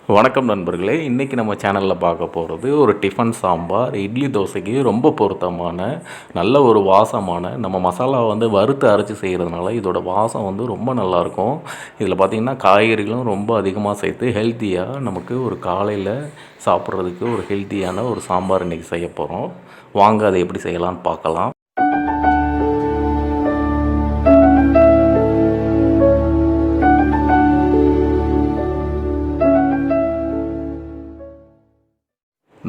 வணக்கம் நண்பர்களே, இன்றைக்கி நம்ம சேனலில் பார்க்க போகிறது ஒரு டிஃபன் சாம்பார். இட்லி தோசைக்கு ரொம்ப பொருத்தமான நல்ல ஒரு வாசமான நம்ம மசாலா வறுத்து அரைச்சி செய்கிறதுனால இதோட வாசம் ரொம்ப நல்லாயிருக்கும். இதில் பார்த்திங்கன்னா காய்கறிகளும் ரொம்ப அதிகமாக சேர்த்து ஹெல்த்தியாக நமக்கு ஒரு காலையில் சாப்பிட்றதுக்கு ஒரு ஹெல்த்தியான ஒரு சாம்பார் இன்றைக்கி செய்ய போகிறோம். வாங்க அதை எப்படி செய்யலாம்னு பார்க்கலாம்.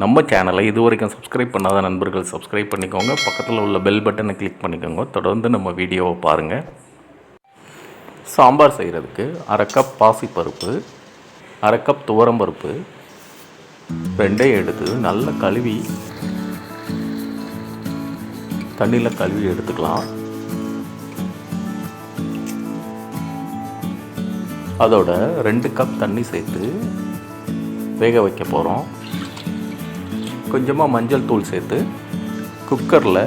நம்ம சேனலை இது வரைக்கும் சப்ஸ்கிரைப் பண்ணாத நண்பர்கள் சப்ஸ்கிரைப் பண்ணிக்கோங்க. பக்கத்தில் உள்ள பெல் பட்டனை கிளிக் பண்ணிக்கோங்க. தொடர்ந்து நம்ம வீடியோவை பாருங்கள். சாம்பார் செய்கிறதுக்கு 1/2 கப் பாசிப்பருப்பு, 1/2 கப் துவரம்பருப்பு ரெண்டையும் எடுத்து நல்லா கழுவி தண்ணியில் கழுவி எடுத்துக்கலாம். அதோட 2 கப் தண்ணி சேர்த்து வேக வைக்க போகிறோம். கொஞ்சமாக மஞ்சள் தூள் சேர்த்து குக்கரில்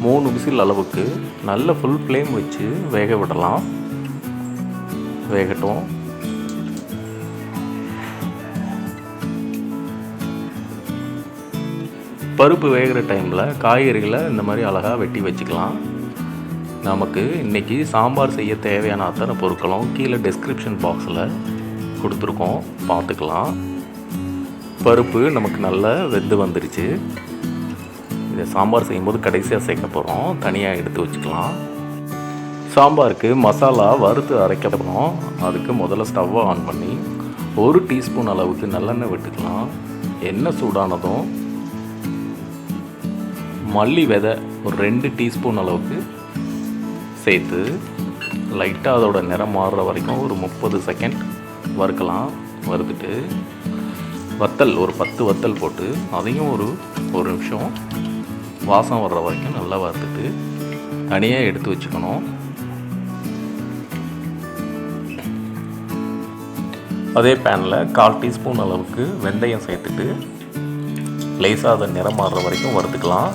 3 விசில் அளவுக்கு நல்ல ஃபுல் ஃப்ளேம் வச்சு வேக விடலாம். வேகட்டும். பருப்பு வேகிற டைமில் காய்கறிகளை இந்த மாதிரி அழகாக வெட்டி வச்சுக்கலாம். நமக்கு இன்றைக்கி சாம்பார் செய்ய தேவையான அத்தனை பொருட்களும் கீழே டிஸ்கிரிப்ஷன் பாக்ஸில் கொடுத்துருக்கோம், பார்த்துக்கலாம். பருப்பு நமக்கு நல்லா வெந்து வந்துருச்சு. இதை சாம்பார் செய்யும்போது கடைசியாக சேர்க்க போகிறோம். தனியாக எடுத்து வச்சுக்கலாம். சாம்பாருக்கு மசாலா வறுத்து அரைக்க போகிறோம். அதுக்கு முதல்ல ஸ்டவ்வை ஆன் பண்ணி 1 டீஸ்பூன் அளவுக்கு நல்லெண்ணெய் விட்டுக்கலாம். எண்ணெய் சூடானதும் மல்லி விதை ஒரு 2 டீஸ்பூன் அளவுக்கு சேர்த்து லைட்டாக அதோட நிறம் மாறுற வரைக்கும் ஒரு 30 செகண்ட் வறுக்கலாம். வறுத்துட்டு வத்தல் ஒரு 10 வத்தல் போட்டு அதையும் ஒரு நிமிஷம் வாசம் வர்ற வரைக்கும் நல்லா வறுத்துட்டு தனியாக எடுத்து வச்சுக்கணும். அதே பேனில் 1/4 டீஸ்பூன் அளவுக்கு வெந்தயம் சேர்த்துட்டு லேசாக அதை நிறம் மாறுற வரைக்கும் வறுத்துக்கலாம்.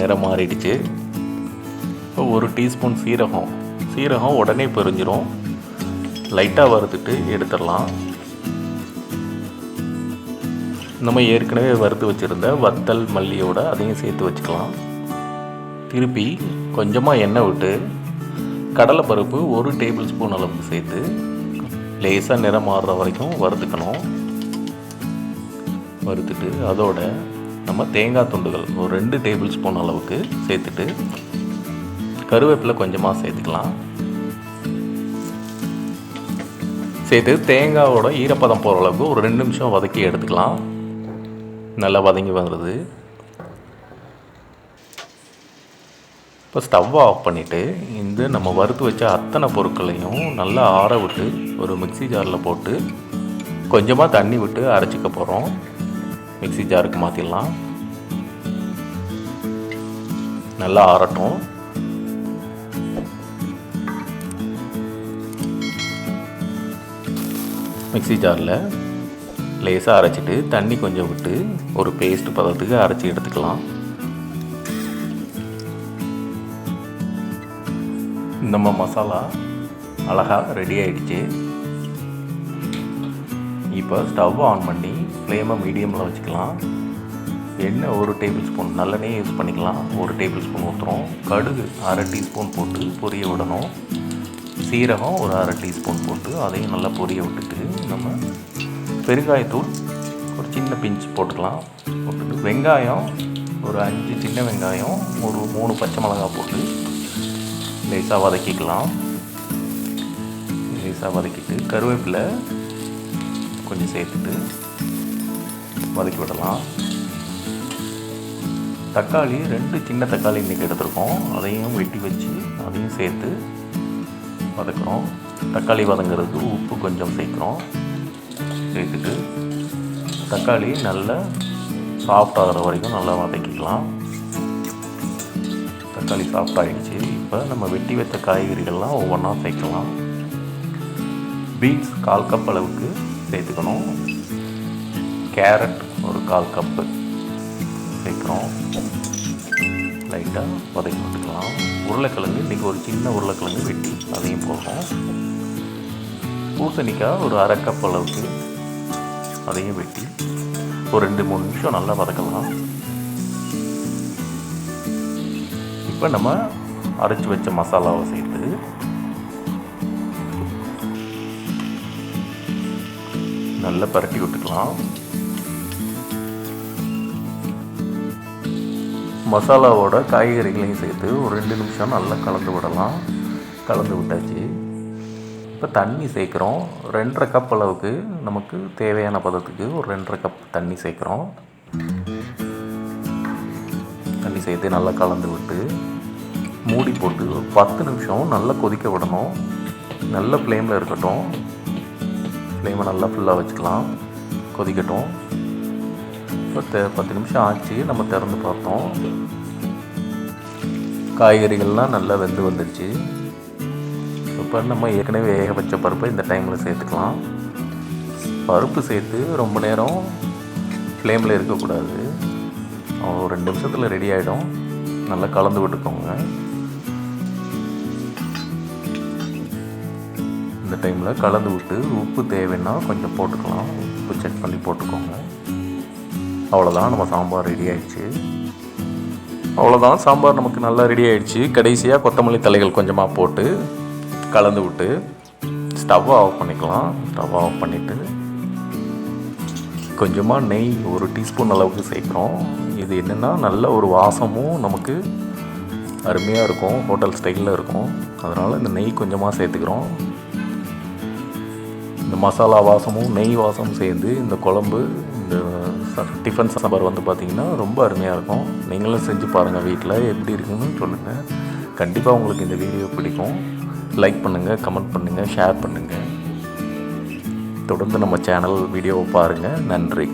நிறம் மாறிடுச்சு. இப்போ 1 டீஸ்பூன் சீரகம் உடனே பொரிஞ்சிரும். லைட்டாக வறுத்துட்டு எடுத்துடலாம். நம்ம ஏற்கனவே வறுத்து வச்சுருந்த வத்தல் மல்லியோட அதையும் சேர்த்து வச்சுக்கலாம். திருப்பி கொஞ்சமாக எண்ணெய் விட்டு கடலைப்பருப்பு 1 டேபிள் ஸ்பூன் அளவுக்கு சேர்த்து லேசாக நிறம் மாறுற வரைக்கும் வறுத்துக்கணும். வறுத்துட்டு அதோட நம்ம தேங்காய் துண்டுகள் ஒரு 2 டேபிள் ஸ்பூன் அளவுக்கு சேர்த்துட்டு கருவேப்பிலை கொஞ்சமாக சேர்த்துக்கலாம். சேர்த்து தேங்காயோட ஈரப்பதம் போகிற அளவுக்கு ஒரு 2 நிமிஷம் வதக்கி எடுத்துக்கலாம். நல்லா வதங்கி வருது. இப்போ ஸ்டவ்வை ஆஃப் பண்ணிவிட்டு இந்த நம்ம வறுத்து வச்ச அத்தனை பொருட்களையும் நல்லா ஆற விட்டு ஒரு மிக்ஸி ஜாரில் போட்டு கொஞ்சமாக தண்ணி விட்டு அரைச்சிக்க போகிறோம். மிக்ஸி ஜாருக்கு மாற்றிடலாம். நல்லா ஆறட்டும். மிக்ஸி ஜாரில் லேசாக அரைச்சிட்டு தண்ணி கொஞ்சம் விட்டு ஒரு பேஸ்ட் பதத்துக்கு அரைச்சி எடுத்துக்கலாம். நம்ம மசாலா அழகாக ரெடி ஆகிடுச்சு. இப்போ ஸ்டவ் ஆன் பண்ணி ஃப்ளேமை மீடியமில் வச்சுக்கலாம். எண்ணெய் 1 டேபிள் ஸ்பூன் நல்லெண்ணெய் யூஸ் பண்ணிக்கலாம். 1 டேபிள் ஸ்பூன் ஊற்றுறோம். கடுகு 1/2 டீஸ்பூன் போட்டு பொரிய விடணும். சீரகம் ஒரு 1/2 டீஸ்பூன் போட்டு அதையும் நல்லா பொரிய விட்டுட்டு நம்ம பெருங்காயத்தூள் ஒரு சின்ன பிஞ்ச் போட்டுக்கலாம். போட்டுட்டு வெங்காயம் ஒரு 5 சின்ன வெங்காயம் ஒரு 3 பச்சை மிளகாய் போட்டு லேசாக வதக்கிக்கலாம். லேசாக வதக்கிட்டு கருவேப்பிலை கொஞ்சம் சேர்த்துட்டு வதக்கி விடலாம். தக்காளி 2 சின்ன தக்காளி இன்றைக்கி எடுத்துருக்கோம். அதையும் வெட்டி வச்சு அதையும் சேர்த்து வதக்குறோம். தக்காளி வதங்கிறதுக்கு உப்பு கொஞ்சம் சேர்த்துட்டு தக்காளி நல்லா சாஃப்ட் ஆகிற வரைக்கும் நல்லா வதக்கிக்கலாம். தக்காளி சாஃப்ட் ஆகிடுச்சு. இப்போ நம்ம வெட்டி வச்ச காய்கறிகள்லாம் ஒவ்வொன்றா சேர்க்கலாம். பீன்ஸ் 1/4 கப் அளவுக்கு சேர்த்துக்கணும். கேரட் ஒரு 1/4 கப்பு சேர்க்குறோம். லைட்டாக வதக்கி விட்டுக்கலாம். உருளைக்கிழங்கு இன்றைக்கி ஒரு சின்ன உருளைக்கிழங்கு வெட்டி அதையும் போடுறோம். பூசணிக்காய் ஒரு அரை கப் அளவுக்கு அதையும் வெட்டி ஒரு 2-3 நிமிஷம் நல்லா வதக்கலாம். இப்போ நம்ம அரைச்சி வச்ச மசாலாவை சேர்த்து நல்லா பரட்டி விட்டுக்கலாம். மசாலாவோட காய்கறிகளையும் சேர்த்து ஒரு 2 நிமிஷம் நல்லா கலந்து விடலாம். கலந்து விட்டாச்சு. இப்போ தண்ணி சேர்க்குறோம். 2.5 கப் அளவுக்கு நமக்கு தேவையான பதத்துக்கு ஒரு 2.5 கப் தண்ணி சேர்க்குறோம். தண்ணி சேர்த்து நல்லா கலந்து விட்டு மூடி போட்டு ஒரு 10 நிமிஷம் நல்லா கொதிக்க விடணும். நல்ல ஃப்ளேமில் இருக்கட்டும். ஃப்ளேமை நல்லா ஃபுல்லாக வச்சுக்கலாம். கொதிக்கட்டும். இப்போ 10 நிமிஷம் ஆச்சு. நம்ம திறந்து பார்த்தோம். காய்கறிகள்லாம் நல்லா வெந்து வந்துடுச்சு. இப்போ நம்ம ஏற்கனவே வேக வச்ச பருப்பை இந்த டைமில் சேர்த்துக்கலாம். பருப்பு சேர்த்து ரொம்ப நேரம் ஃப்ளேமில் இருக்கக்கூடாது. ஒரு 2 நிமிஷத்தில் ரெடி ஆகிடும். நல்லா கலந்து விட்டுக்கோங்க. இந்த டைமில் கலந்து விட்டு உப்பு தேவைன்னா கொஞ்சம் போட்டுக்கலாம். உப்பு செக் பண்ணி போட்டுக்கோங்க. அவ்வளோதான், நம்ம சாம்பார் ரெடி ஆயிடுச்சு. அவ்வளோதான், சாம்பார் நமக்கு நல்லா ரெடி ஆயிடுச்சு. கடைசியாக கொத்தமல்லி தலைகள் கொஞ்சமாக போட்டு கலந்து விட்டு ஸ்டவ்வை ஆஃப் பண்ணிக்கலாம். ஸ்டவ் ஆஃப் பண்ணிவிட்டு கொஞ்சமாக நெய் ஒரு டீஸ்பூன் அளவுக்கு சேர்க்குறோம். இது என்னென்னா நல்ல ஒரு வாசமும் நமக்கு அருமையாக இருக்கும். ஹோட்டல் ஸ்டைலில் இருக்கும். அதனால் இந்த நெய் கொஞ்சமாக சேர்த்துக்கிறோம். இந்த மசாலா வாசமும் நெய் வாசமும் சேர்ந்து இந்த குழம்பு, இந்த டிஃபன் சாம்பார் வந்து பார்த்திங்கன்னா ரொம்ப அருமையாக இருக்கும். நீங்களும் செஞ்சு பாருங்கள் வீட்டில். எப்படி இருக்குன்னு சொல்லுங்கள். கண்டிப்பாக உங்களுக்கு இந்த வீடியோ பிடிக்கும். லைக் பண்ணுங்கள், கமெண்ட் பண்ணுங்கள், ஷேர் பண்ணுங்கள். தொடர்ந்து நம்ம சேனல் வீடியோவை பாருங்கள். நன்றி.